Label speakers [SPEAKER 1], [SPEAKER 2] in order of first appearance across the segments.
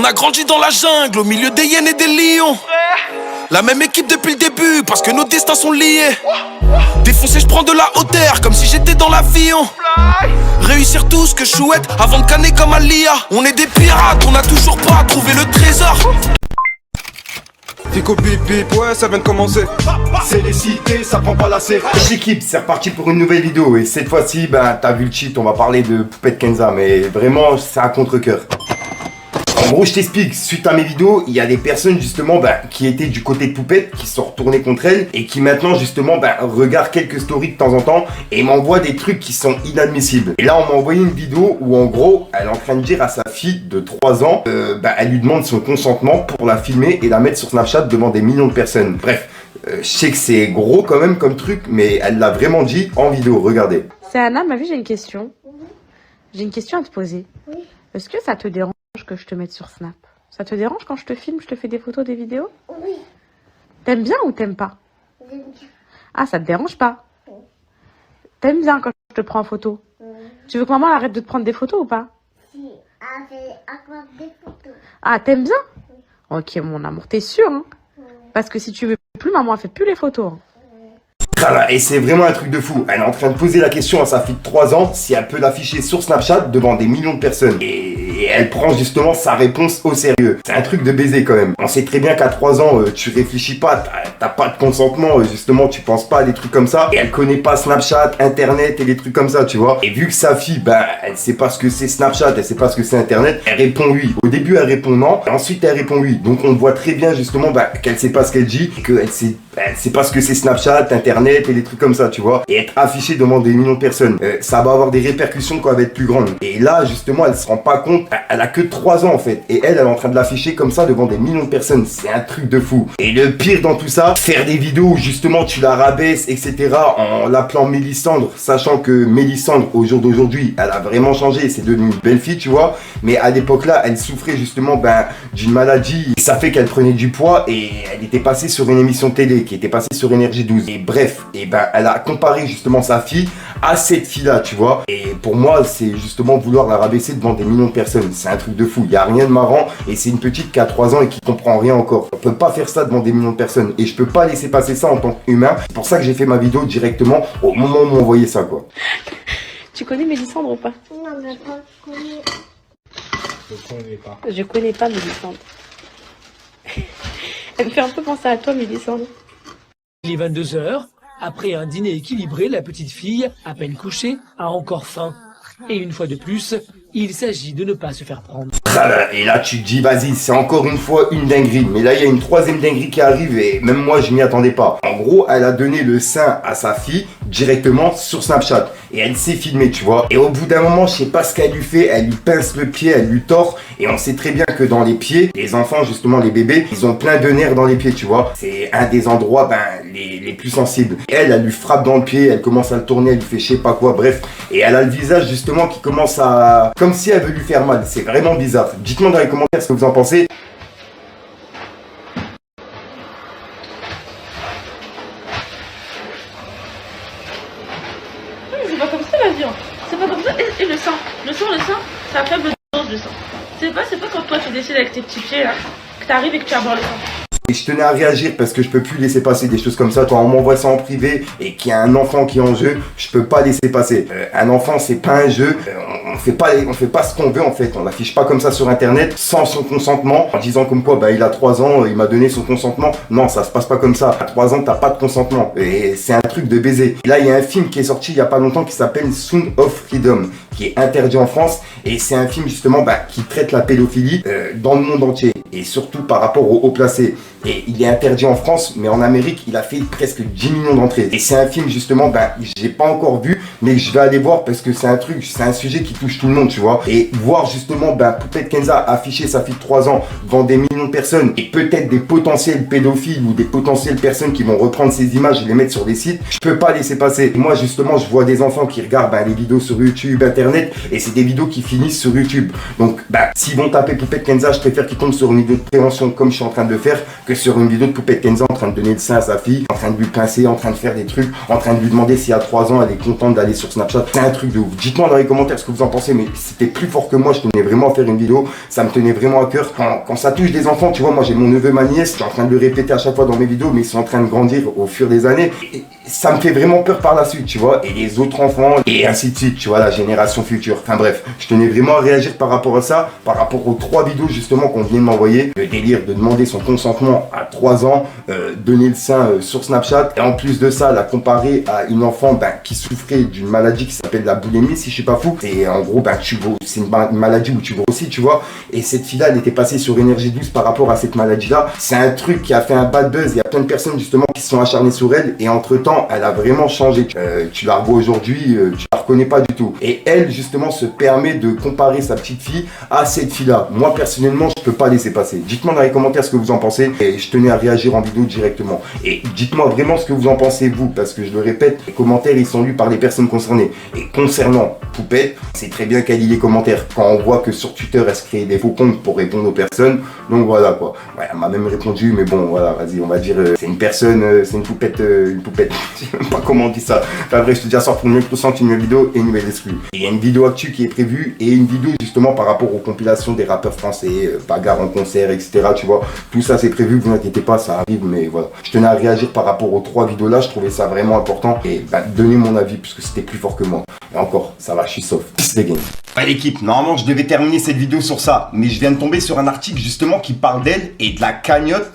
[SPEAKER 1] On a grandi dans la jungle, au milieu des hyènes et des lions. La même équipe depuis le début, parce que nos destins sont liés. Défoncé, je prends de la hauteur, comme si j'étais dans l'avion. Réussir tout ce que je souhaite, avant de canner comme Alia. On est des pirates, on a toujours pas trouvé le trésor.
[SPEAKER 2] Fico bip bip, ouais ça vient de commencer.
[SPEAKER 3] C'est les cités, ça prend pas la serre. L'équipe, c'est reparti pour une nouvelle vidéo. Et cette fois-ci, t'as vu le cheat, on va parler de Poupette Kenza. Mais vraiment, c'est à contre-cœur. En gros, je t'explique, suite à mes vidéos, il y a des personnes justement qui étaient du côté de Poupette, qui se sont retournées contre elle et qui maintenant justement regardent quelques stories de temps en temps et m'envoient des trucs qui sont inadmissibles. Et là, on m'a envoyé une vidéo où en gros, elle est en train de dire à sa fille de 3 ans, elle lui demande son consentement pour la filmer et la mettre sur Snapchat devant des millions de personnes. Bref, je sais que c'est gros quand même comme truc, mais elle l'a vraiment dit en vidéo, regardez.
[SPEAKER 4] C'est Anna, ma vie, j'ai une question. J'ai une question à te poser.
[SPEAKER 5] Oui.
[SPEAKER 4] Est-ce que ça te dérange que je te mette sur Snap? Ça te dérange quand je te filme, je te fais des photos, des vidéos?
[SPEAKER 5] Oui,
[SPEAKER 4] T'aimes bien ou t'aimes pas?
[SPEAKER 5] j'aime bien.
[SPEAKER 4] Ah, ça te dérange pas?
[SPEAKER 5] Oui.
[SPEAKER 4] T'aimes bien quand je te prends en photo? Tu veux que maman arrête de te prendre des photos ou pas?
[SPEAKER 5] Si, avec encore des photos.
[SPEAKER 4] Ah, t'aimes bien? Ok, mon amour, t'es sûr, hein? Parce que si tu veux plus, maman, elle fait plus les photos. Hein.
[SPEAKER 3] Et c'est vraiment un truc de fou. Elle est en train de poser la question à sa fille de 3 ans si elle peut l'afficher sur Snapchat devant des millions de personnes. Et elle prend justement sa réponse au sérieux. C'est un truc de baiser quand même. On sait très bien qu'à 3 ans, tu réfléchis pas, t'as pas de consentement, justement, tu penses pas à des trucs comme ça. Et elle connaît pas Snapchat, Internet et des trucs comme ça, tu vois. Et vu que sa fille, elle sait pas ce que c'est Snapchat, elle sait pas ce que c'est Internet, elle répond oui. Au début, elle répond non, et ensuite elle répond oui. Donc on voit très bien justement qu'elle sait pas ce qu'elle dit, et qu'elle sait pas ce que c'est Snapchat, Internet et des trucs comme ça, tu vois. Et être affiché devant des millions de personnes, ça va avoir des répercussions quand elle va être plus grande. Et là, justement, elle se rend pas compte, elle a que 3 ans en fait. Et elle est en train de l'afficher comme ça devant des millions de personnes. C'est un truc de fou. Et le pire dans tout ça, faire des vidéos où justement tu la rabaisses, etc. en l'appelant Mélissandre, sachant que Mélissandre, au jour d'aujourd'hui, elle a vraiment changé. C'est devenu une belle fille, tu vois. Mais à l'époque là, elle souffrait justement d'une maladie. Et ça fait qu'elle prenait du poids et elle était passée sur une émission de télé qui était passée sur Énergie 12. Et bref, elle a comparé justement sa fille à cette fille-là, tu vois. Et pour moi, c'est justement vouloir la rabaisser devant des millions de personnes. C'est un truc de fou. Il n'y a rien de marrant. Et c'est une petite qui a 3 ans et qui comprend rien encore. On peut pas faire ça devant des millions de personnes. Et je peux pas laisser passer ça en tant qu'humain. C'est pour ça que j'ai fait ma vidéo directement au moment où on m'a envoyé ça, quoi.
[SPEAKER 4] Tu connais Mélissandre ou pas?
[SPEAKER 5] Non, mais pas connu.
[SPEAKER 4] Je connais pas Mélissandre. Elle me fait un peu penser à toi, Mélissandre.
[SPEAKER 6] Il est 22h. Après un dîner équilibré, la petite fille, à peine couchée, a encore faim. Et une fois de plus, il s'agit de ne pas se faire prendre.
[SPEAKER 3] Et là tu te dis vas-y, c'est encore une fois une dinguerie. Mais là il y a une 3e dinguerie qui arrive et même moi je m'y attendais pas. En gros, elle a donné le sein à sa fille directement sur Snapchat. Et elle s'est filmée, tu vois. Et au bout d'un moment, je sais pas ce qu'elle lui fait, elle lui pince le pied, elle lui tord. Et on sait très bien que dans les pieds, les enfants, justement les bébés, ils ont plein de nerfs dans les pieds, tu vois. C'est un des endroits les plus sensibles. Et elle lui frappe dans le pied, elle commence à le tourner, elle lui fait je sais pas quoi, bref. Et elle a le visage justement qui commence à... comme si elle veut lui faire mal. C'est vraiment bizarre. Dites-moi dans les commentaires ce que vous en pensez.
[SPEAKER 4] C'est pas comme ça la viande. C'est pas comme ça. Et le sang, c'est à faible dose de sang. C'est pas quand toi tu décides avec tes petits pieds là, que t'arrives et que tu abordes le sang.
[SPEAKER 3] Et je tenais à réagir parce que je peux plus laisser passer des choses comme ça. Quand on m'envoie ça en privé et qu'il y a un enfant qui est en jeu, je peux pas laisser passer. Un enfant, c'est pas un jeu. On fait pas ce qu'on veut en fait. On l'affiche pas comme ça sur internet sans son consentement en disant comme quoi il a 3 ans, il m'a donné son consentement. Non, ça se passe pas comme ça. À 3 ans, t'as pas de consentement. Et c'est un truc de baiser. Et là, il y a un film qui est sorti il y a pas longtemps qui s'appelle Sound of Freedom, qui est interdit en France. Et c'est un film justement qui traite la pédophilie dans le monde entier. Et surtout par rapport aux haut placés. Et il est interdit en France, mais en Amérique, il a fait presque 10 millions d'entrées. Et c'est un film justement, j'ai pas encore vu, mais je vais aller voir parce que c'est un sujet qui touche tout le monde, tu vois. Et voir justement Poupette Kenza afficher sa fille de 3 ans devant des millions de personnes et peut-être des potentiels pédophiles ou des potentielles personnes qui vont reprendre ces images et les mettre sur des sites, je peux pas laisser passer. Et moi justement, je vois des enfants qui regardent les vidéos sur YouTube, Internet, et c'est des vidéos qui finissent sur YouTube. Donc s'ils vont taper Poupette Kenza, je préfère qu'ils tombent sur une vidéo de prévention comme je suis en train de le faire que sur une vidéo de Poupette Kenza en train de donner le sein à sa fille, en train de lui pincer, en train de faire des trucs, en train de lui demander si à 3 ans elle est contente d'aller sur Snapchat. C'est un truc de ouf. Dites-moi dans les commentaires ce que vous en pensez, mais c'était plus fort que moi, je tenais vraiment à faire une vidéo, ça me tenait vraiment à cœur. Quand ça touche des enfants, tu vois, moi j'ai mon neveu, ma nièce, je suis en train de le répéter à chaque fois dans mes vidéos, mais ils sont en train de grandir au fur des années. Et ça me fait vraiment peur par la suite, tu vois, et les autres enfants, et ainsi de suite, tu vois, la génération future. Enfin bref, je tenais vraiment à réagir par rapport à ça, par rapport aux 3 vidéos justement qu'on vient de m'envoyer. Le délire de demander son consentement à 3 ans, donner le sein sur Snapchat, et en plus de ça, la comparer à une enfant qui souffrait d'une maladie qui s'appelle la boulimie, si je suis pas fou. Et en gros, c'est une maladie où tu grossis, tu vois, et cette fille-là, elle était passée sur Énergie 12 par rapport à cette maladie-là. C'est un truc qui a fait un bad buzz, il y a plein de personnes justement qui se sont acharnées sur elle, et entre-temps, elle a vraiment changé. Tu la revois aujourd'hui, tu la reconnais pas du tout. Et elle, justement, se permet de comparer sa petite fille à cette fille-là. Moi, personnellement, je peux pas laisser passer. Dites-moi dans les commentaires ce que vous en pensez, et je tenais à réagir en vidéo directement. Et dites-moi vraiment ce que vous en pensez, vous, parce que je le répète, les commentaires, ils sont lus par les personnes concernées. Et concernant Poupette, c'est très bien qu'elle lit les commentaires. Quand on voit que sur Twitter, elle se crée des faux comptes pour répondre aux personnes, donc voilà, quoi. Ouais, elle m'a même répondu, mais bon, voilà, vas-y, on va dire, c'est une personne, c'est une poupette, je sais même pas comment on dit ça. Enfin bref, je te dis à soir pour une nouvelle vidéo et une nouvelle exclue. Et il y a une vidéo actu qui est prévue, et une vidéo justement par rapport aux compilations des rappeurs français, bagarre en concert, etc. Tu vois, tout ça c'est prévu, vous inquiétez pas, ça arrive, mais voilà. Je tenais à réagir par rapport aux 3 vidéos là, je trouvais ça vraiment important, et donner mon avis, puisque c'était plus fort que moi. Et encore, ça va, je suis soft. Peace les gars. Ouais l'équipe, normalement je devais terminer cette vidéo sur ça, mais je viens de tomber sur un article justement qui parle d'elle et de la cagnotte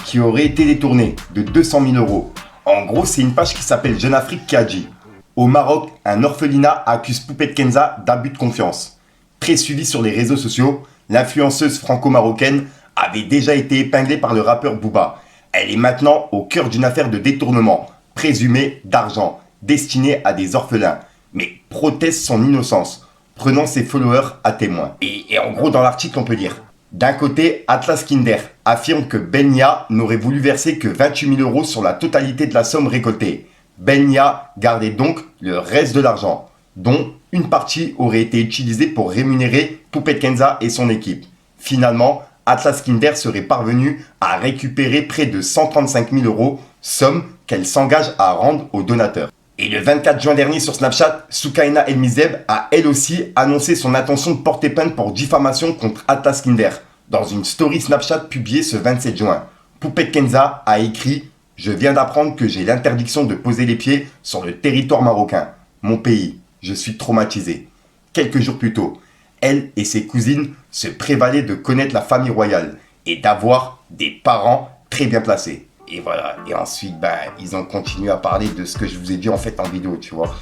[SPEAKER 3] qui aurait été détournée de 200 000 €. En gros, c'est une page qui s'appelle Jeune Afrique qui a dit: au Maroc, un orphelinat accuse Poupette Kenza d'abus de confiance. Très suivie sur les réseaux sociaux, l'influenceuse franco-marocaine avait déjà été épinglée par le rappeur Booba. Elle est maintenant au cœur d'une affaire de détournement, présumée d'argent, destinée à des orphelins, mais proteste son innocence, prenant ses followers à témoin. Et en gros, dans l'article, on peut lire: d'un côté, Atlas Kinder affirme que Benya n'aurait voulu verser que 28 000 € sur la totalité de la somme récoltée. Benya gardait donc le reste de l'argent, dont une partie aurait été utilisée pour rémunérer Poupette Kenza et son équipe. Finalement, Atlas Kinder serait parvenu à récupérer près de 135 000 €, somme qu'elle s'engage à rendre aux donateurs. Et le 24 juin dernier sur Snapchat, Soukaina El Mizeb a elle aussi annoncé son intention de porter plainte pour diffamation contre Atlas Kinder. Dans une story Snapchat publiée ce 27 juin, Poupette Kenza a écrit: je viens d'apprendre que j'ai l'interdiction de poser les pieds sur le territoire marocain, mon pays. Je suis traumatisée. Quelques jours plus tôt, elle et ses cousines se prévalaient de connaître la famille royale et d'avoir des parents très bien placés. Et voilà, et ensuite, ils ont continué à parler de ce que je vous ai dit en fait en vidéo, tu vois.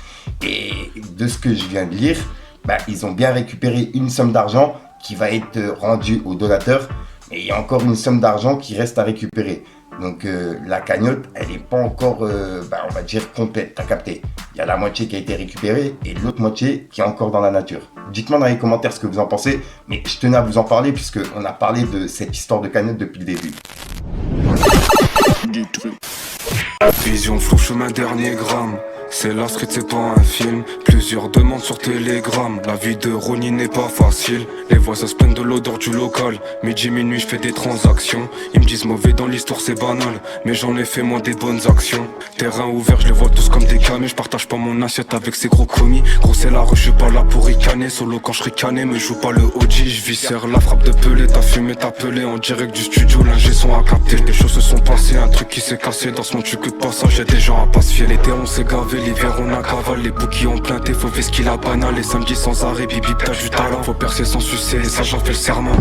[SPEAKER 3] Et de ce que je viens de lire, ils ont bien récupéré une somme d'argent qui va être rendue aux donateurs. Et il y a encore une somme d'argent qui reste à récupérer. Donc la cagnotte, elle n'est pas encore, on va dire, complète, t'as capté. Il y a la moitié qui a été récupérée et l'autre moitié qui est encore dans la nature. Dites-moi dans les commentaires ce que vous en pensez, mais je tenais à vous en parler puisqu'on a parlé de cette histoire de cagnotte depuis le début.
[SPEAKER 2] Vision floue, chemin dernier gramme. C'est la street, c'est pas un film. Plusieurs demandes sur Telegram. La vie de Ronnie n'est pas facile. Les voisins se plaignent de l'odeur du local. Midi, minuit, je fais des transactions. Ils me disent mauvais dans l'histoire, c'est banal. Mais j'en ai fait moi des bonnes actions. Terrain ouvert, je les vois tous comme des camés. Je partage pas mon assiette avec ces gros commis. Gros, c'est la rue, je suis pas là pour ricaner. Solo quand je ricanais, me joue pas le OG. Je viscère la frappe de Pelé. T'as fumé, t'as pelé en direct du studio. L'ingé son à capter. Des choses se sont passées, un truc qui s'est cassé. Dans ce monde, tu que de passage, y'a des gens à pas se fier. L'été, on s'est gavé. L'hiver on a cavale, les bouquets ont planté, faut faire ce qu'il a banal. Les samedis sans arrêt, bibib t'as du talent. Faut percer sans sucer, ça j'en fais le serment.